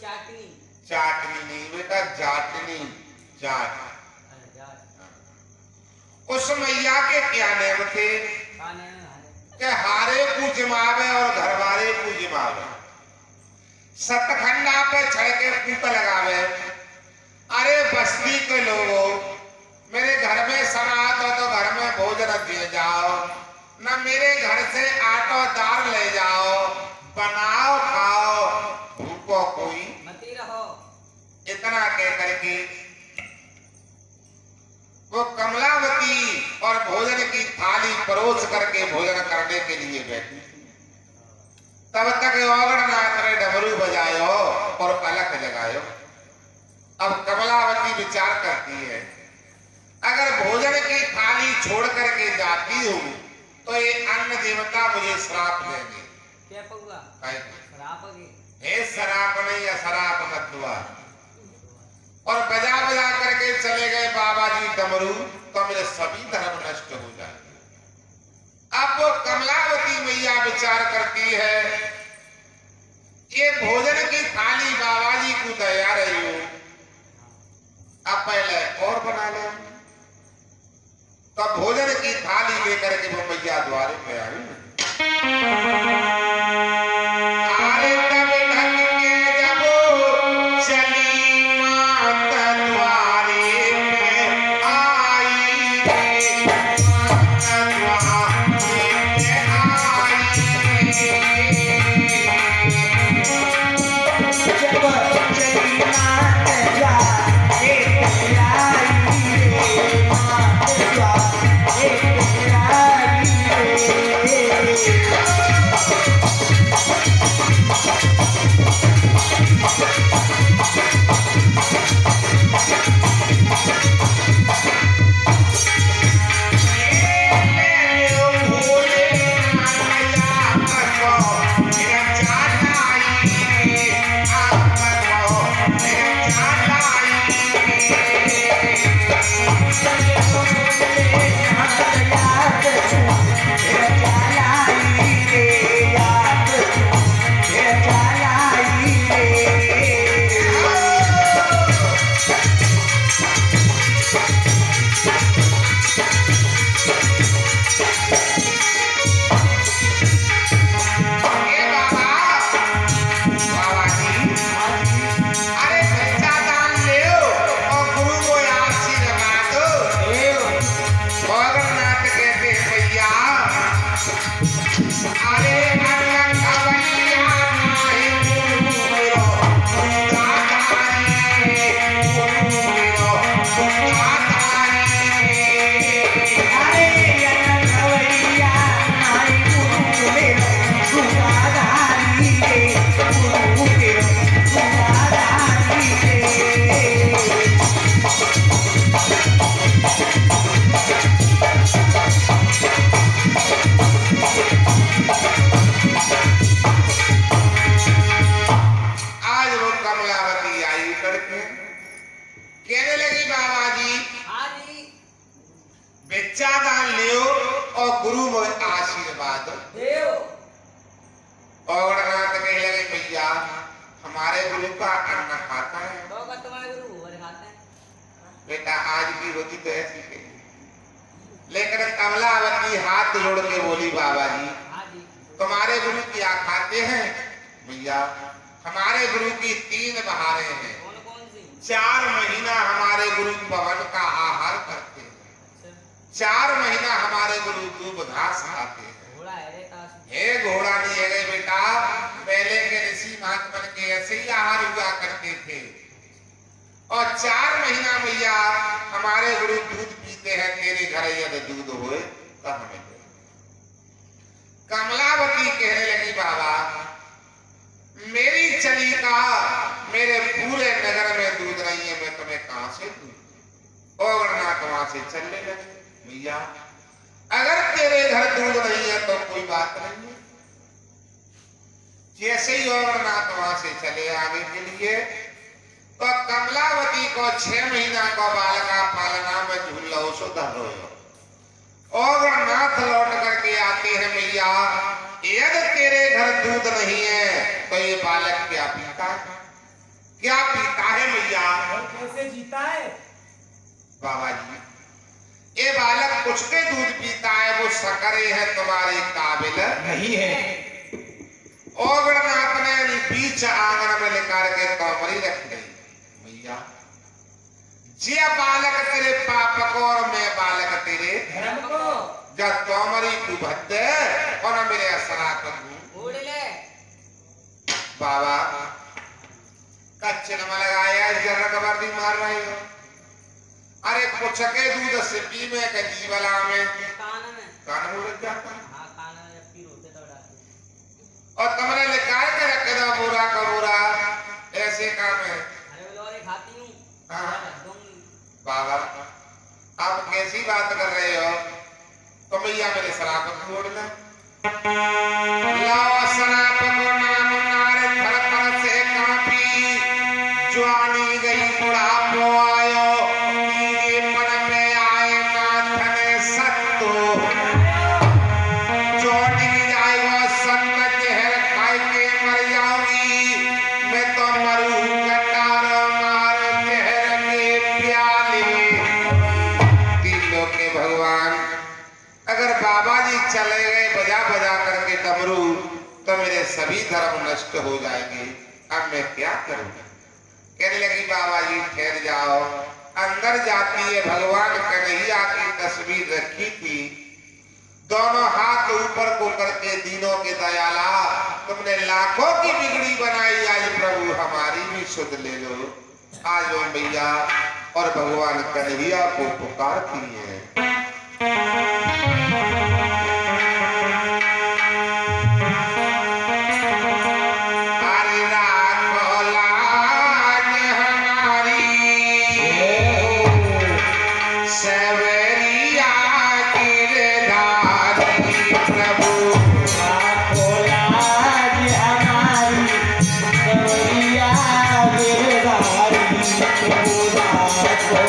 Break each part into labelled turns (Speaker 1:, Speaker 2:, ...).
Speaker 1: चाटनी।
Speaker 2: चाटनी नहीं बेटा, जाटनी, जाट। उस मैया के क्या नेम थे कि हारे को जिमावे और घरवारे को जिमावे, सतखंडा पे चढ़ के कूप लगावे। अरे बस्ती के लोगों, मेरे घर में समा तो घर में भोजन दिए जाओ, न मेरे घर से आटो दार ले जाओ, बनाओ खाओ, भूखो कोई
Speaker 1: मती रहो।
Speaker 2: इतना कह करके वो कमलावती और भोजन की थाली परोस करके भोजन करने के लिए बैठी। तब तक ओगड़नाथ ने डमरू बजायो और अलख जगायो। अब कमलावती विचार करती है, अगर भोजन की थाली छोड़ करके जाती हूँ तो ये अन्न देवता मुझे श्राप देंगे।
Speaker 1: क्या पहुआ? श्राप के?
Speaker 2: हे श्राप नहीं, अशराप मत हुआ। और बजा बजा करके चले गए बाबा जी डमरू, तो मेरे सभी धर्म नष्ट हो जाए। अब वो कमलावती मैया विचार करती है, ये भोजन की थाली बाबा जी को दया रही हो, अब पहले और बना लो। तब भोजन की थाली लेकर के वो मैया द्वारे पे आई। बेटा आज की रोटी तो ऐसी है। लेकिन कमलावती हाथ जोड़ के बोली, बाबा जी तुम्हारे गुरु क्या खाते हैं? भैया हमारे गुरु की 3 बहारें हैं। 4 महीना हमारे गुरु पवन का आहार करते हैं, 4 महीना हमारे गुरु दूब घास खाते हैं। हे घोड़ा नहीं है गए बेटा, पहले के ऋषि महात्मा के ऐसे ही आहार हुआ करते थे। और 4 महीना भैया हमारे गुरु दूध पीते हैं, तेरे घर यदि दूध होए तो हमें दे। कमलावती कहने लगी, बाबा मेरी चली का मेरे पूरे नगर में दूध नहीं है, मैं तुम्हें कहां से दूं? और ना तो वहां से चलने लगे। भैया अगर तेरे घर दूध नहीं है तो कोई बात नहीं है। जैसे ही और ना तो वहां से चले आगे के लिए, तो कमलावती को 6 महीना को बालका पालना में झूलो सो धर रो। और नाथ लौट करके आते हैं, भैया यदि तेरे घर दूध नहीं है तो ये बालक क्या पीता? क्या पीता है मैया?
Speaker 3: और कैसे जीता है?
Speaker 2: बाबा जी, ये बालक कुछ के दूध पीता है, वो सकरे है तुम्हारे काबिल
Speaker 3: नहीं है।
Speaker 2: ओगड़नाथ ने बीच आंगन में लेकर के तोमरी रख गई। मैया, जे बालक तेरे पाप को और मैं बालक तेरे
Speaker 1: धर्म को
Speaker 2: जब तोमरी तू भद्दे और मेरे असरा को
Speaker 1: उड़ ले।
Speaker 2: बाबा कच्चे न लगाया जरा कबर दी मार रहे हो। अरे कुछ के दूध से पी में के जीवला में कान में लग जाता है।
Speaker 1: हाँ, कान में जब पीर होते तब डालते।
Speaker 2: और तुमने निकाल के रख दो बुरा का बुरा, ऐसे काम है।
Speaker 1: अरे वो लोरे खाती हूँ।
Speaker 2: हाँ।
Speaker 1: दूंगी।
Speaker 2: बाबा आप कैसी बात कर रहे हो? तो भैया मेरे शराब को छोड़ दे। लाओ शराब को नाम नारे थर से कापी, जवानी गई बुढ़ापो आयो, कीड़े मन में आए नाथ ने सत्तो, चोटी जाएगा संग जहर खाई के मर जाऊंगी, मैं तो मरू कटार मार जहर के प्याले। दिलों के भगवान, अगर बाबा जी चले गए बजा बजा करके डमरू तो मेरे सभी धर्म नष्ट हो जाएंगे। अब मैं क्या करूं? कहने लगी बाबा जी ठहर जाओ। अंदर जाती है, भगवान कन्हैया की तस्वीर रखी थी, दोनों हाथ ऊपर को करके दीनों के दयाला, तुमने लाखों की बिगड़ी बनाई, आज प्रभु हमारी भी सुध ले लो। आज वो मैया और भगवान कन्हैया को पुकारती है। अरे राखो लाज हमारी, सवेरिया गिरधारी प्रभु,
Speaker 3: राखो लाज हमारी, सवरिया गिरधारी प्रभु राखो।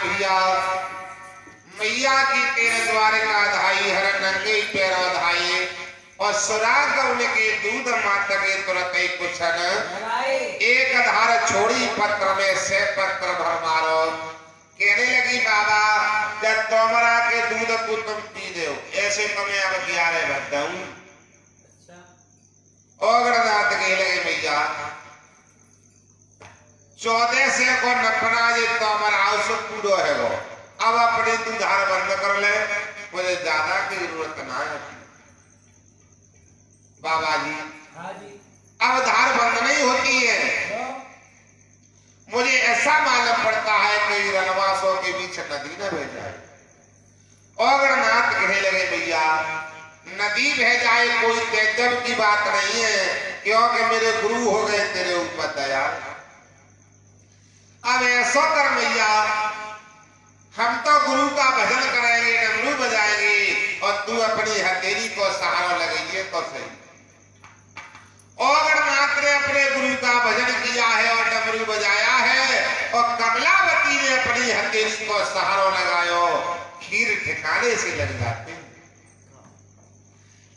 Speaker 2: भैया मैया की तेरे द्वारे का धाई हर नंगे पैरों धाई और सुराग उनके दूध मात के तुरंत ही कुछन एक धार छोड़ी पत्र में से पत्र भर मारो। कहने लगी बाबा जब तोमरा के दूध को तुम पी दो ऐसे तो मैं अब 11 भरता हूँ। ओगरनाथ कह लगे भैया 14 से को नपना जे तोमरा उस पूरो है वो अब अपने तू धार बंद कर ले मुझे ज्यादा की जरूरत ना है। बाबा जी
Speaker 3: हाँ जी
Speaker 2: अब धार बंद नहीं होती है। मुझे ऐसा मालूम पड़ता है कि रनवासों के बीच नदी न बह जाए। ओगरनाथ कहने लगे भैया नदी बह जाए कोई तेजब की बात नहीं है क्योंकि मेरे गुरु हो गए तेरे ऊपर दया। अब ऐसा कर भैया हम तो गुरु का भजन करेंगे डमरू बजाएंगे और तू अपनी हथेली को सहारा लगाइए तो सही। ओगरनाथ ने अपने गुरु का भजन किया है और डमरू बजाया है और कमलावती ने अपनी हथेली को सहारा लगायो खीर ठिकाने से लग जाते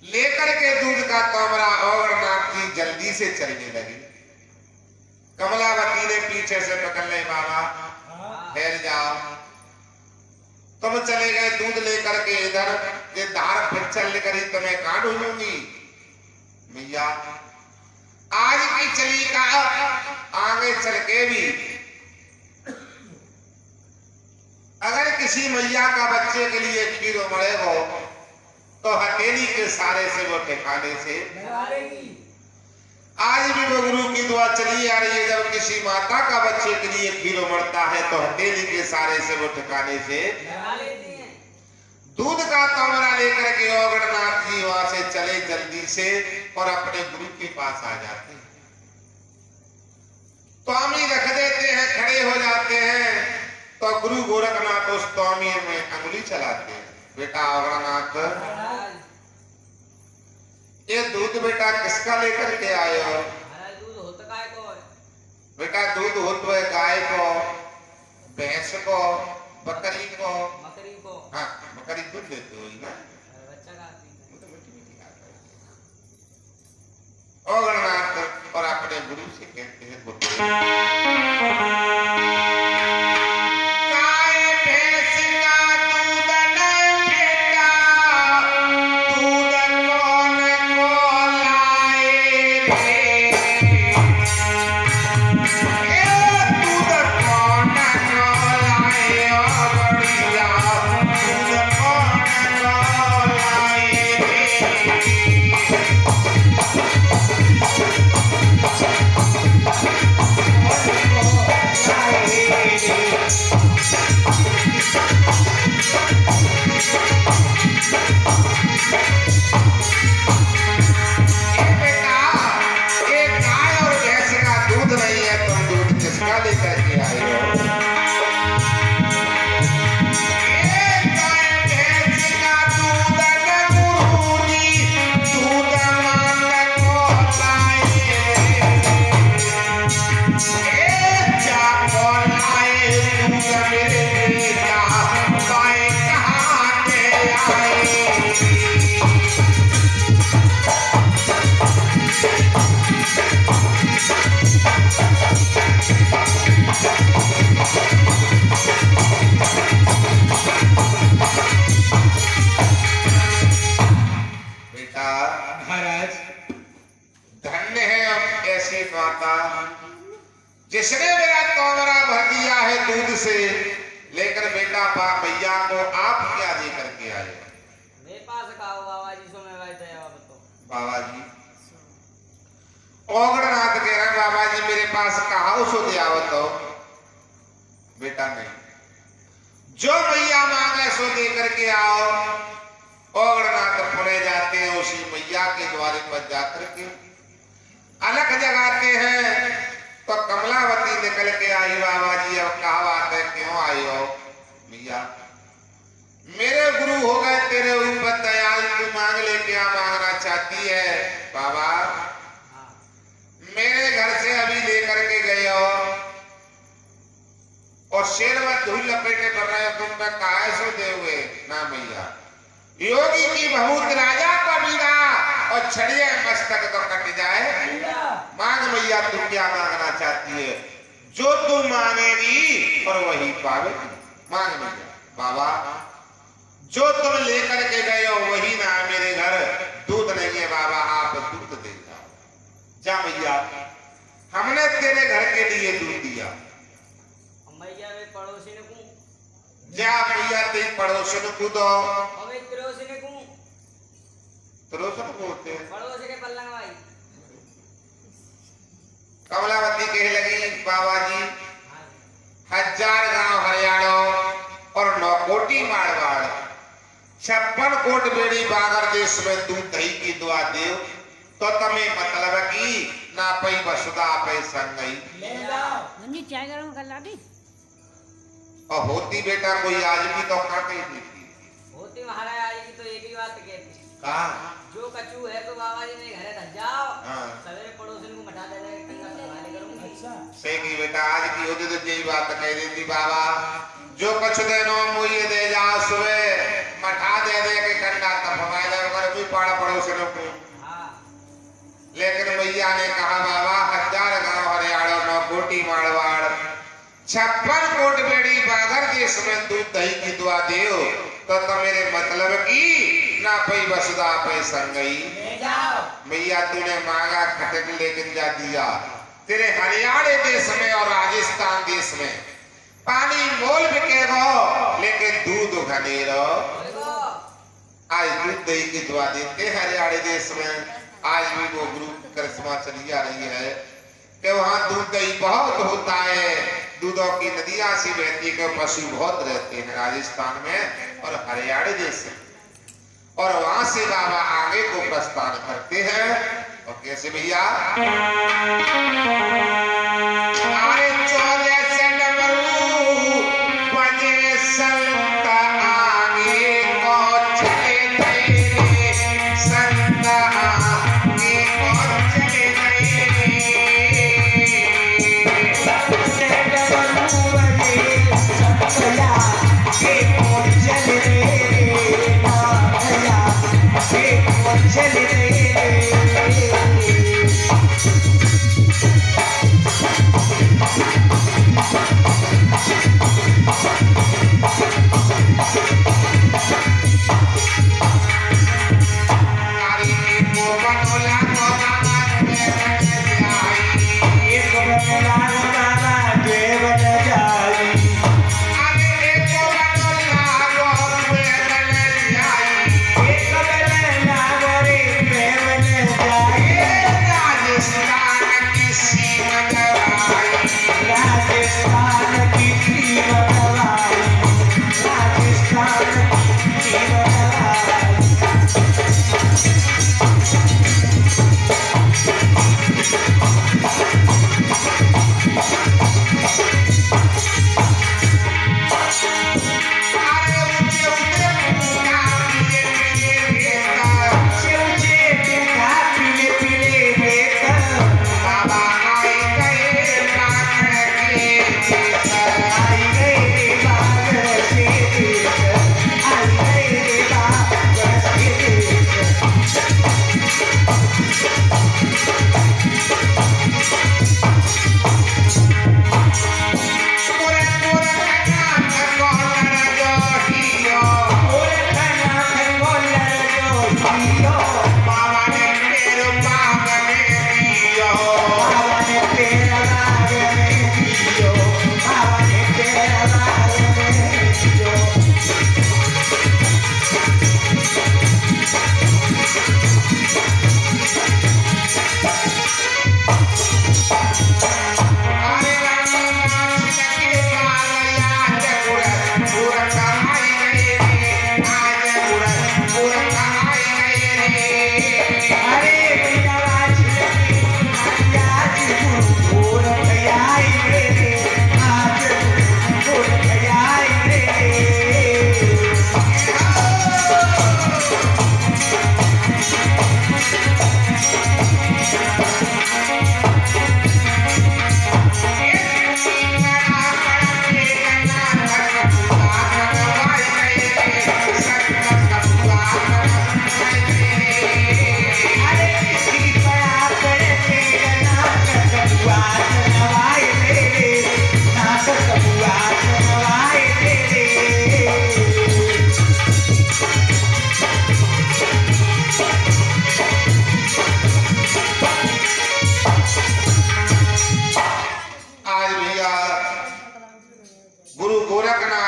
Speaker 2: लेकर के दूध का तोमरा ओगरनाथ जी जल्दी से चलने लगी। कमलावती ने पीछे से पकड़ ले बाबा ठहर जाओ तुम चले गए दूध लेकर के इधर ये धार फिर चल करी तुम्हें कहां ढूंढूंगी। भैया आज की चली का आगे चल के भी अगर किसी मैया का बच्चे के लिए खीर उमड़े हो तो हथेली के सारे से वो ठिकाने से आज भी वो गुरु की दुआ चली आ रही है। जब किसी माता का बच्चे के लिए खीर उमड़ता है तो हथेली के सारे से वो ठिकाने से दूध का तोमरा लेकर के ओगरनाथ जी वहां से चले जल्दी से और अपने गुरु के पास आ जाते हैं। स्वामी रख देते हैं खड़े हो जाते हैं तो गुरु गोरखनाथ उस स्वामी में अंगुली चलाते हैं। बेटा ओगरनाथ ये दूध बेटा किसका लेकर के आए हो।
Speaker 1: दूध होता काय को है?
Speaker 2: बेटा दूध होता है गाय को भैंस को बकरी को
Speaker 1: बकरी को।
Speaker 2: हाँ बकरी दूध देते हो ना
Speaker 1: बच्चा का
Speaker 2: ओगरनाथ और अपने गुरु से कहते हैं जिसने मेरा तोमरा भर दिया है दूध से लेकर बेटा भैया को आप क्या दे करके आए।
Speaker 1: मेरे पास कहो बाबा जी सो मैं भाई दया बताओ।
Speaker 2: बाबा जी ओगरनाथ कह रहे बाबा जी मेरे पास कहा सो दे आवत हो। बेटा नहीं जो मैया मांगे सो दे करके आओ। ओगरनाथ पुणे जाते हैं उसी मैया के द्वारे पर जाकर के अलग जगाते हैं तो कमलावती निकल के आई। बाबा जी अब क्या बात है क्यों आई हो। मैया मेरे गुरु हो गए तेरे ऊपर दयाल तू मांग ले क्या मांगना चाहती है। बाबा मेरे घर से अभी लेकर के गए हो और शेर में धूल लपेटे पर में काहे सो दे हुए ना मैया। योगी की बहुत राजा का बीरा और छड़िए मस्तक तो कट जाए। मांग मैया तुम क्या मांगना चाहती है, जो तुम मांगेगी और वही पावेगी। मांग मैया। बाबा जो तुम लेकर के गए हो वही ना मेरे घर दूध नहीं है बाबा, आप दूध दे जाओ। जा मैया, हमने तेरे घर के लिए दूध दिया।
Speaker 1: मैया वे पड़ोसी ने कू
Speaker 2: जा मैया तेरी पड़ोसन को दो।
Speaker 1: अबे पड़ोसी ने कू
Speaker 2: पड़ोसन को होते हैं
Speaker 1: पड़ोसी के पल्लंग भाई।
Speaker 2: कमलावती कहे लगी बाबा जी 1000 गांव हरियाणा और 9 कोटी मारवाड़ 56 कोट बेड़ी बागर देश में दूध दही की दुआ देव तो तमें मतलब की ना पई वसुदा पे संगई।
Speaker 4: मम्मी चाय गरम कर ला दी।
Speaker 2: और होती बेटा कोई आज भी तो खाते ही देती
Speaker 1: होती महाराज आएगी तो एक ही बात कहती
Speaker 2: कहा
Speaker 1: जो कचू है तो बाबा जी ने घरे धस जाओ।
Speaker 2: हाँ।
Speaker 1: सवेरे पड़ोसी को मटा दे जाएगा टंगा संभाले करूंगी।
Speaker 2: सही की बेटा आज की होती तो यही बात कह देती बाबा जो कुछ देनो मुझे दे जा सुबह मठा दे दे के ठंडा तपवा दे कर भी पाड़ा पड़ोसियों को।
Speaker 1: हाँ।
Speaker 2: लेकिन मैया ने कहा बाबा 1000 गांव हरियाणा 9 कोटी मारवाड़ 56 कोट बेड़ी बागर देश में दूध दही की दुआ देव तो मेरे मतलब की ना पई वसुदा पे संगई। मैया तूने मांगा खटक लेकिन जा दिया। तेरे हरियाणा देश में और राजस्थान देश में पानी मोल बिकेगो लेकिन दूध घनेरो। आज दूध दही की दुआ देते हरियाणा देश में। आज भी वो गुरु करिश्मा चली आ रही है कि वहाँ दूध दही बहुत होता है, दूधों की नदियां सी बहती है, पशु बहुत रहते हैं राजस्थान में और हरियाणा देश में। और वहां से बाबा आगे को प्रस्थान करते हैं। और कैसे भैया अरे 14 डमरू बजे संत आगे को चले गए, संत आगे को चले
Speaker 3: चल रे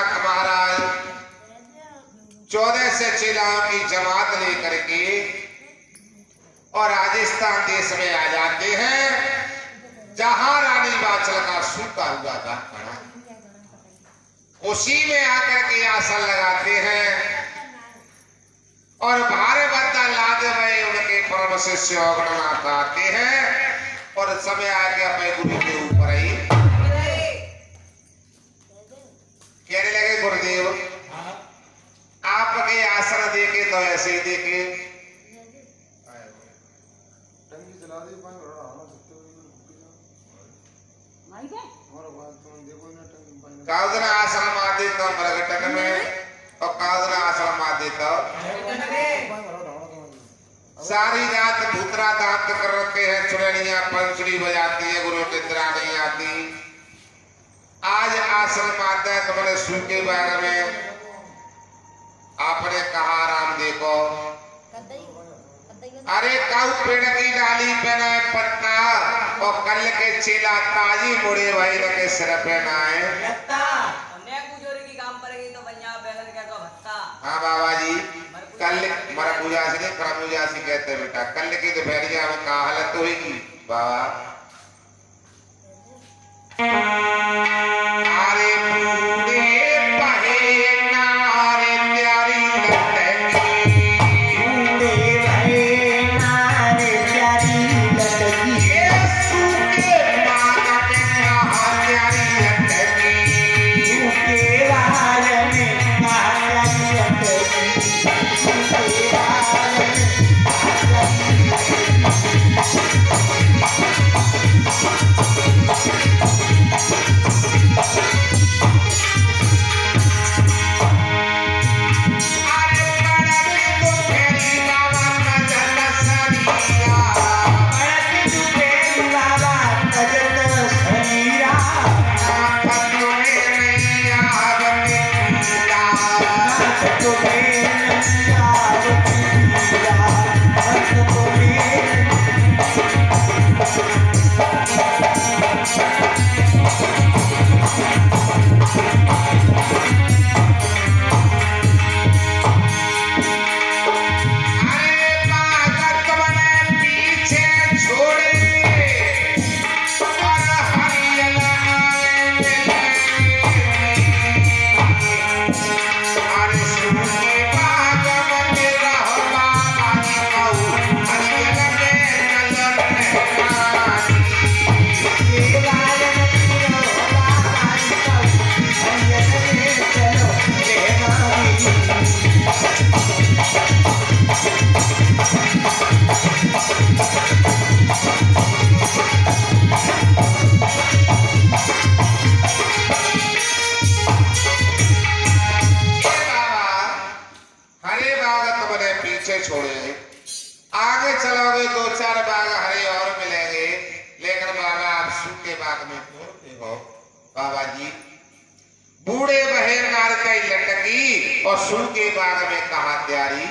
Speaker 2: तक महाराज 14 से चेलाओं की जमात लेकर के और राजस्थान देश में आ जाते हैं, जहां रानी बाचल का सूखा हुआ घाट पड़ा, उसी में आकर के आसन लगाते हैं और भारे बद्दा लाद में उनके परम शिष्य अग्रनाथ आते हैं और समय आके अपने गुरु के ऊपर ही कहने लगे, गुरुदेव आपके आसन देखे तो ऐसे ही देखे, काउदना आश्रम आदि तो प्रगटन में और काउदना आश्रम आदि तो सारी रात भूतरा दांत कर रखे हैं, चुड़ैलियां पंचड़ी बजाती है, गुरु निद्रा नहीं आती। आज आश्रम आता है तो मैंने सूखे बाग में आपने कहा राम देखो, अरे काऊ पेड़ की डाली पे न पत्ता और कल के चेला ताजी मुड़े भाई के सिर पे ना है। हाँ बाबा जी, कल मरपूजा से नहीं खरबूजा से कहते बेटा, कल की दोपहरिया में कहा हालत होगी बाबा। अरे आगे चलोगे 2-4 बाग हरे और मिलेंगे, लेकिन बाबा आप सूखे बाग में क्यों हो बाबा जी? बूढ़े बहे नार कई लटकी और सूखे बाग में कहा तैयारी